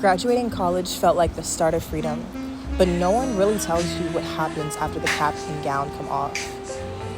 Graduating college felt like the start of freedom, but no one really tells you what happens after the cap and gown come off.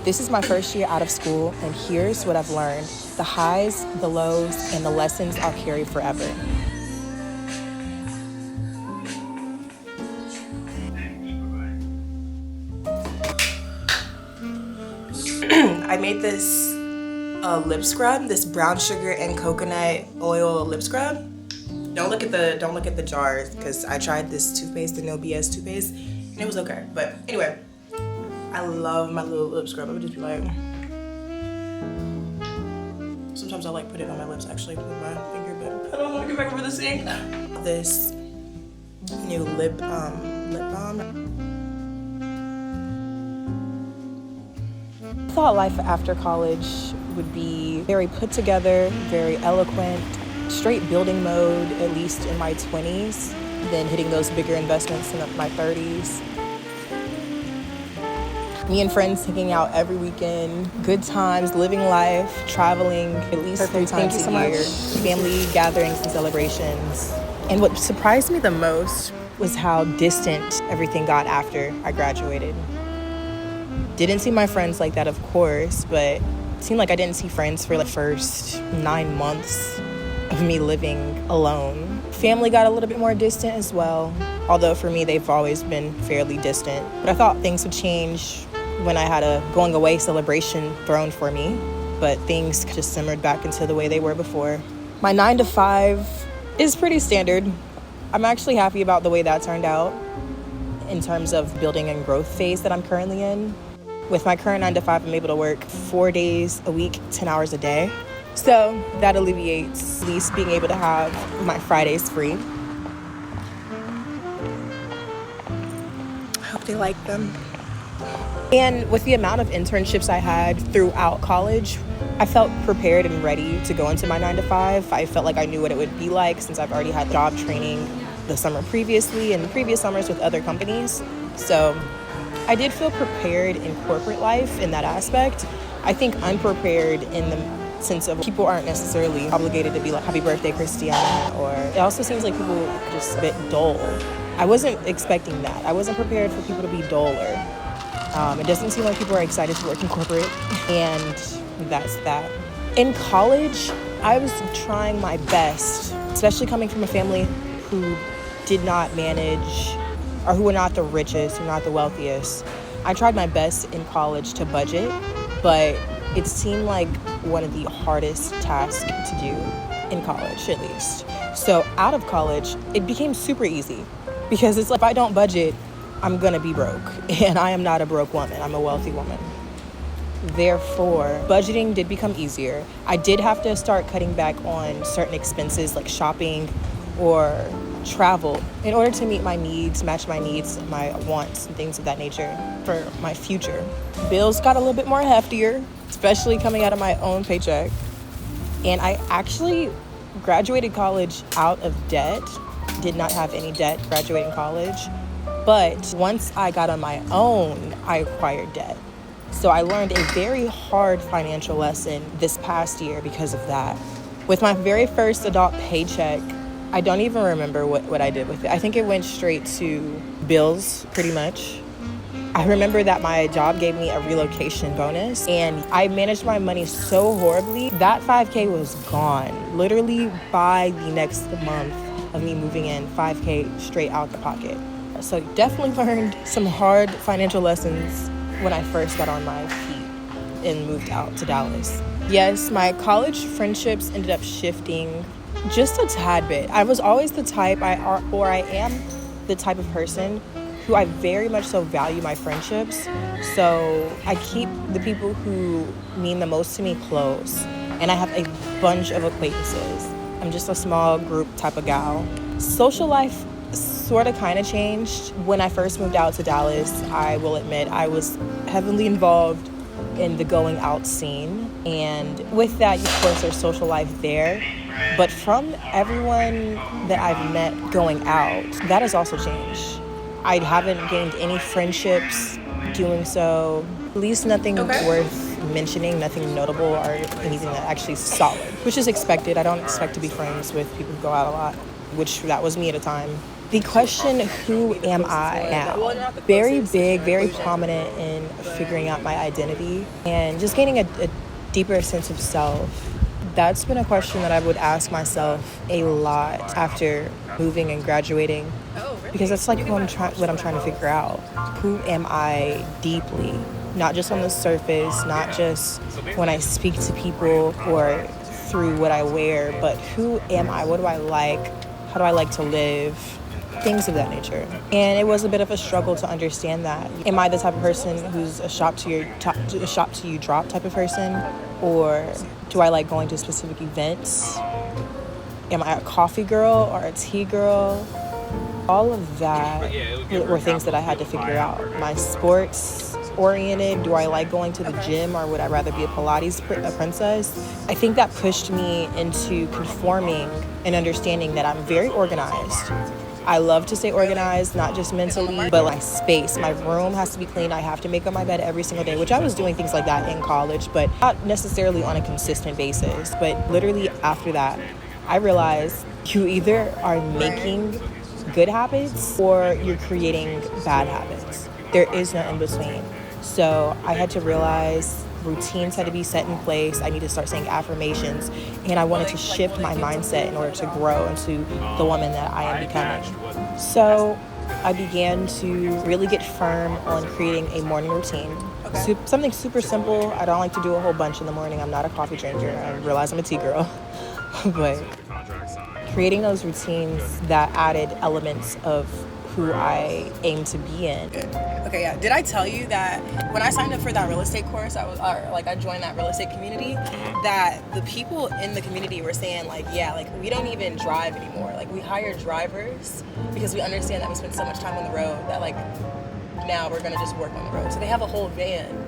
This is my first year out of school, and here's what I've learned: the highs, the lows, and the lessons I'll carry forever. I made this lip scrub, this brown sugar and coconut oil lip scrub. Don't look at the jars, because I tried this toothpaste, the No BS toothpaste, and it was okay. But anyway, I love my little lip scrub. I would just be like, sometimes I like put it on my lips actually with my finger, but I don't want to get back over the sink. This new lip balm. I thought life after college would be very put together, very eloquent, straight building mode, at least in my 20s, then hitting those bigger investments in my 30s. Me and friends hanging out every weekend, good times, living life, traveling at least 3 times a year, family gatherings and celebrations. And what surprised me the most was how distant everything got after I graduated. Didn't see my friends like that, of course, but it seemed like I didn't see friends for the first 9 months of me living alone. Family got a little bit more distant as well, although for me they've always been fairly distant. But I thought things would change when I had a going away celebration thrown for me, but things just simmered back into the way they were before. My 9 to 5 is pretty standard. I'm actually happy about the way that turned out in terms of building and growth phase that I'm currently in. With my current 9 to 5, I'm able to work 4 days a week, 10 hours a day. So that alleviates at least being able to have my Fridays free. I hope they like them. And with the amount of internships I had throughout college, I felt prepared and ready to go into my 9 to 5. I felt like I knew what it would be like since I've already had job training the summer previously and previous summers with other companies. So I did feel prepared in corporate life in that aspect. I think unprepared in the sense of people aren't necessarily obligated to be like, happy birthday, Christiana, or it also seems like people are just a bit dull. I wasn't expecting that. I wasn't prepared for people to be duller. It doesn't seem like people are excited to work in corporate, and that's that. In college, I was trying my best, especially coming from a family who did not manage, or who were not the richest, who were not the wealthiest. I tried my best in college to budget, but it seemed like one of the hardest tasks to do in college, at least. So out of college, it became super easy, because it's like, if I don't budget, I'm gonna be broke, and I am not a broke woman, I'm a wealthy woman. Therefore, budgeting did become easier. I did have to start cutting back on certain expenses like shopping or travel in order to meet my needs, match my needs, my wants, and things of that nature for my future. Bills got a little bit more heftier, especially coming out of my own paycheck. And I actually graduated college out of debt, did not have any debt graduating college. But once I got on my own, I acquired debt. So I learned a very hard financial lesson this past year because of that. With my very first adult paycheck, I don't even remember what I did with it. I think it went straight to bills, pretty much. I remember that my job gave me a relocation bonus, and I managed my money so horribly that $5K was gone. Literally by the next month of me moving in, $5K straight out the pocket. So definitely learned some hard financial lessons when I first got on my feet and moved out to Dallas. Yes, my college friendships ended up shifting just a tad bit. I was always the type, I am the type of person who I very much so value my friendships. So I keep the people who mean the most to me close. And I have a bunch of acquaintances. I'm just a small group type of gal. Social life sort of kind of changed. When I first moved out to Dallas, I will admit I was heavily involved in the going out scene. And with that, of course, there's social life there. But from everyone that I've met going out, that has also changed. I haven't gained any friendships doing so, at least nothing worth mentioning, nothing notable or anything that actually is solid, which is expected. I don't expect to be friends with people who go out a lot. which that was me at a time. The question, who am I now? Very big, very prominent in figuring out my identity and just gaining a deeper sense of self. That's been a question that I would ask myself a lot after moving and graduating, because that's like what I'm trying to figure out. Who am I deeply? Not just on the surface, not just when I speak to people or through what I wear, but who am I? What do I like? How do I like to live? Things of that nature. And it was a bit of a struggle to understand that. Am I the type of person who's a shop to you drop type of person? Or do I like going to specific events? Am I a coffee girl or a tea girl? All of that were things that I had to figure out. My sports oriented, do I like going to the gym, or would I rather be a Pilates princess? I think that pushed me into conforming and understanding that I'm very organized. I love to stay organized, not just mentally, but my space. My room has to be clean. I have to make up my bed every single day, which I was doing things like that in college, but not necessarily on a consistent basis. But literally after that, I realized you either are making good habits or you're creating bad habits. There is no in between. So I had to realize routines had to be set in place. I need to start saying affirmations, and I wanted to shift my mindset in order to grow into the woman that I am becoming. So I began to really get firm on creating a morning routine. Something super simple. I don't like to do a whole bunch in the morning. I'm not a coffee drinker. I realize I'm a tea girl. But creating those routines that added elements of who I aim to be in. Okay, yeah. Did I tell you that when I signed up for that real estate course, I joined that real estate community, that the people in the community were saying we don't even drive anymore. Like, we hire drivers because we understand that we spend so much time on the road that now we're gonna just work on the road. So they have a whole van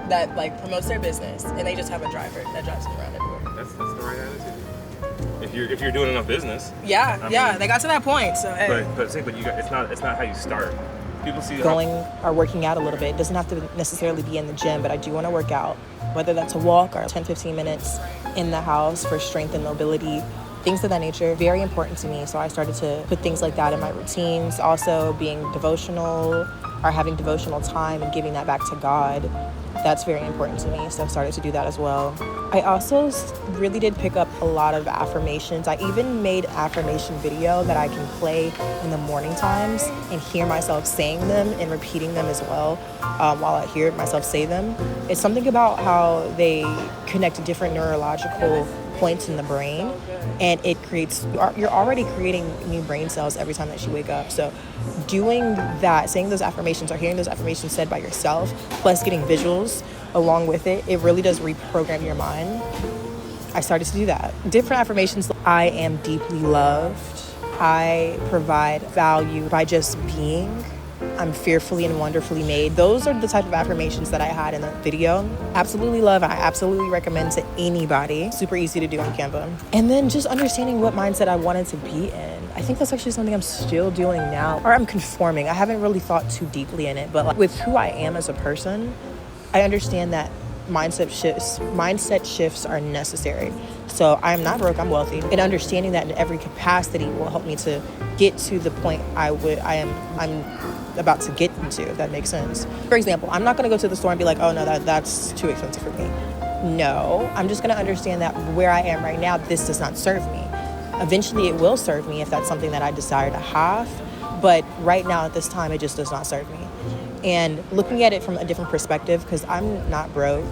that promotes their business, and they just have a driver that drives them around everywhere. That's the right attitude. If you're doing enough business. Yeah, they got to that point. So hey. But it's not how you start. People see or working out a little bit. It doesn't have to necessarily be in the gym, but I do want to work out, whether that's a walk or 10-15 minutes in the house for strength and mobility. Things of that nature, very important to me. So I started to put things like that in my routines. Also being devotional or having devotional time and giving that back to God. That's very important to me, so I've started to do that as well. I also really did pick up a lot of affirmations. I even made affirmation video that I can play in the morning times and hear myself saying them and repeating them as well while I hear myself say them. It's something about how they connect to different neurological points in the brain, and you're already creating new brain cells every time that you wake up. So doing that, saying those affirmations or hearing those affirmations said by yourself, plus getting visuals along with it, it really does reprogram your mind. I started to do that. Different affirmations. I am deeply loved. I provide value by just being. I'm fearfully and wonderfully made. Those are the type of affirmations that I had in the video. Absolutely love. I absolutely recommend to anybody. Super easy to do on Canva. And then just understanding what mindset I wanted to be in. I think that's actually something I'm still doing now, or I'm conforming. I haven't really thought too deeply in it, but with who I am as a person, I understand that mindset shifts are necessary. So I'm not broke, I'm wealthy. And understanding that in every capacity will help me to get to the point I'm about to get into, if that makes sense. For example, I'm not gonna go to the store and be like, oh no, that's too expensive for me. No, I'm just gonna understand that where I am right now, this does not serve me. Eventually it will serve me if that's something that I desire to have, but right now at this time, it just does not serve me. And looking at it from a different perspective, because I'm not broke.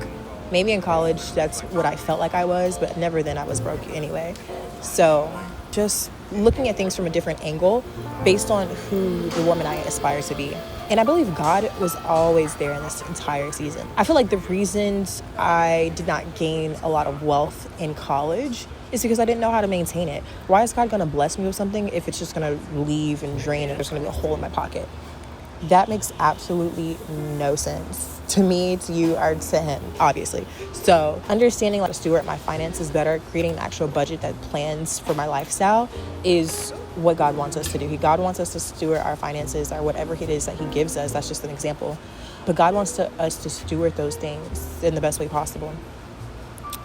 Maybe in college, that's what I felt like I was, but never then I was broke anyway. So just looking at things from a different angle based on who the woman I aspire to be. And I believe God was always there in this entire season. I feel like the reasons I did not gain a lot of wealth in college is because I didn't know how to maintain it. Why is God gonna bless me with something if it's just gonna leave and drain and there's gonna be a hole in my pocket? That makes absolutely no sense to me, to you, or to him, obviously. So understanding how to steward my finances better, creating an actual budget that plans for my lifestyle is what God wants us to do. God wants us to steward our finances or whatever it is that he gives us. That's just an example. But God wants us to steward those things in the best way possible.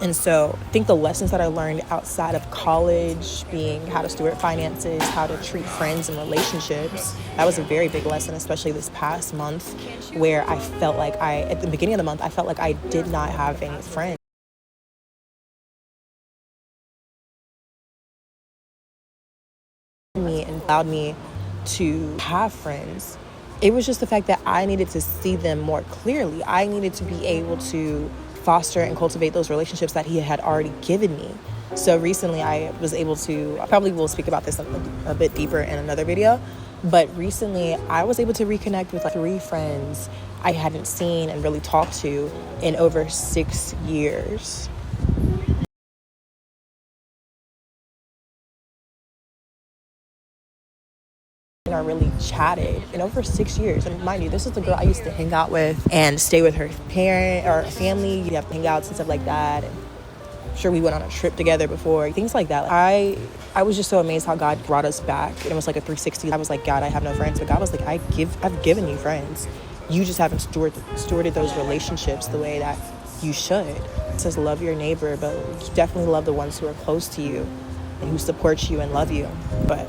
And so I think the lessons that I learned outside of college, being how to steward finances, how to treat friends and relationships, that was a very big lesson, especially this past month, where I felt like at the beginning of the month, I felt like I did not have any friends. Me and allowed me to have friends. It was just the fact that I needed to see them more clearly. I needed to be able to foster and cultivate those relationships that he had already given me. So recently I was able to, I probably will speak about this a bit deeper in another video, but recently I was able to reconnect with like 3 friends I hadn't seen and really talked to in over 6 years. I really chatted in over 6 years. And mind you, this is the girl I used to hang out with and stay with her parent or family. You have hangouts and stuff like that. And I'm sure we went on a trip together before, things like that. I was just so amazed how God brought us back. And it was like a 360. I was like, God, I have no friends. But God was like, I've given you friends. You just haven't stewarded those relationships the way that you should. It says love your neighbor, but you definitely love the ones who are close to you and who support you and love you. But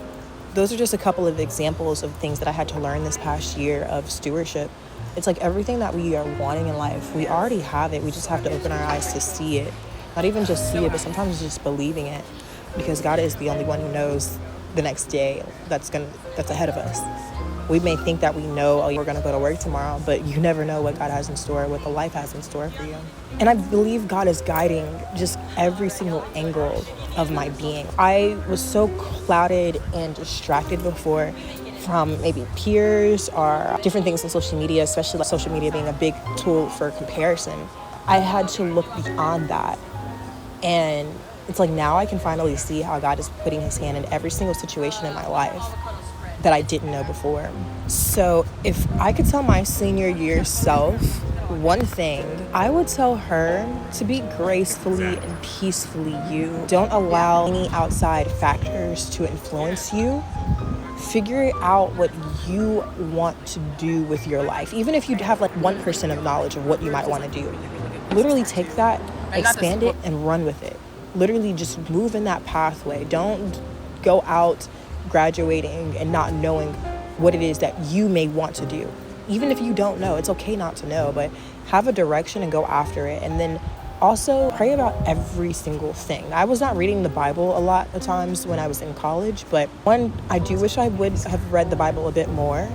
those are just a couple of examples of things that I had to learn this past year of stewardship. It's like everything that we are wanting in life, we already have it. We just have to open our eyes to see it. Not even just see it, but sometimes just believing it. Because God is the only one who knows the next day that's ahead of us. We may think that we know, we're going to go to work tomorrow, but you never know what God has in store, what the life has in store for you. And I believe God is guiding just every single angle of my being. I was so clouded and distracted before from maybe peers or different things on social media, especially like social media being a big tool for comparison. I had to look beyond that. And it's like now I can finally see how God is putting his hand in every single situation in my life that I didn't know before. So if I could tell my senior year self one thing, I would tell her to be gracefully and peacefully you. Don't allow any outside factors to influence you. Figure out what you want to do with your life. Even if you have like 1% of knowledge of what you might want to do, literally take that, expand it, and run with it. Literally just move in that pathway. Don't go out graduating and not knowing what it is that you may want to do. Even if you don't know, it's okay not to know, but have a direction and go after it. And then also pray about every single thing. I was not reading the Bible a lot of times when I was in college, but 1, I do wish I would have read the Bible a bit more.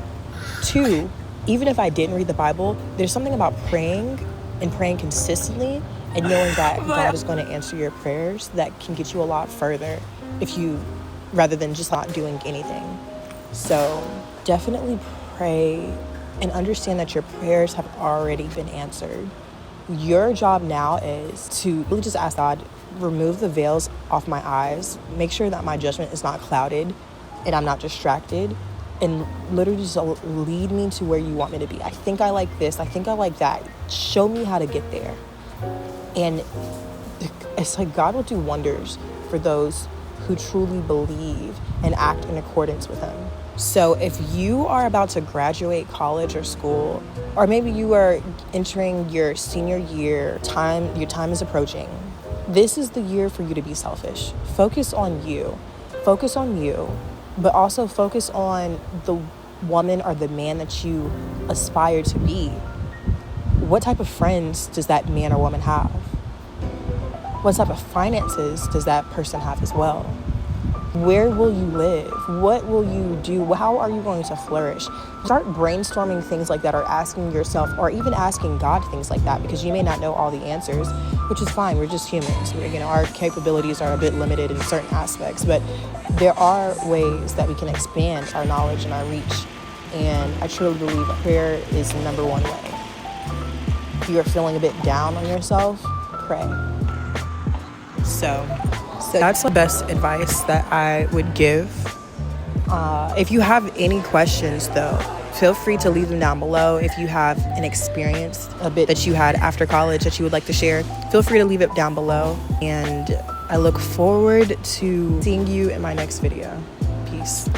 2, even if I didn't read the Bible, there's something about praying and praying consistently and knowing that God is going to answer your prayers that can get you a lot further rather than just not doing anything. So definitely pray and understand that your prayers have already been answered. Your job now is to really just ask God, remove the veils off my eyes, make sure that my judgment is not clouded and I'm not distracted, and literally just lead me to where you want me to be. I think I like this, I think I like that. Show me how to get there. And it's like God will do wonders for those who truly believe and act in accordance with him. So if you are about to graduate college or school, or maybe you are entering your senior year, your time is approaching, this is the year for you to be selfish. Focus on you, but also focus on the woman or the man that you aspire to be. What type of friends does that man or woman have? What type of finances does that person have as well? Where will you live? What will you do? How are you going to flourish? Start brainstorming things like that, or asking yourself, or even asking God things like that, because you may not know all the answers, which is fine. We're just humans. Our capabilities are a bit limited in certain aspects, but there are ways that we can expand our knowledge and our reach. And I truly believe prayer is the number one way. If you are feeling a bit down on yourself, pray. So that's the best advice that I would give. If you have any questions, though, feel free to leave them down below. If you have an experience a bit that you had after college that you would like to share, feel free to leave it down below. And I look forward to seeing you in my next video. Peace.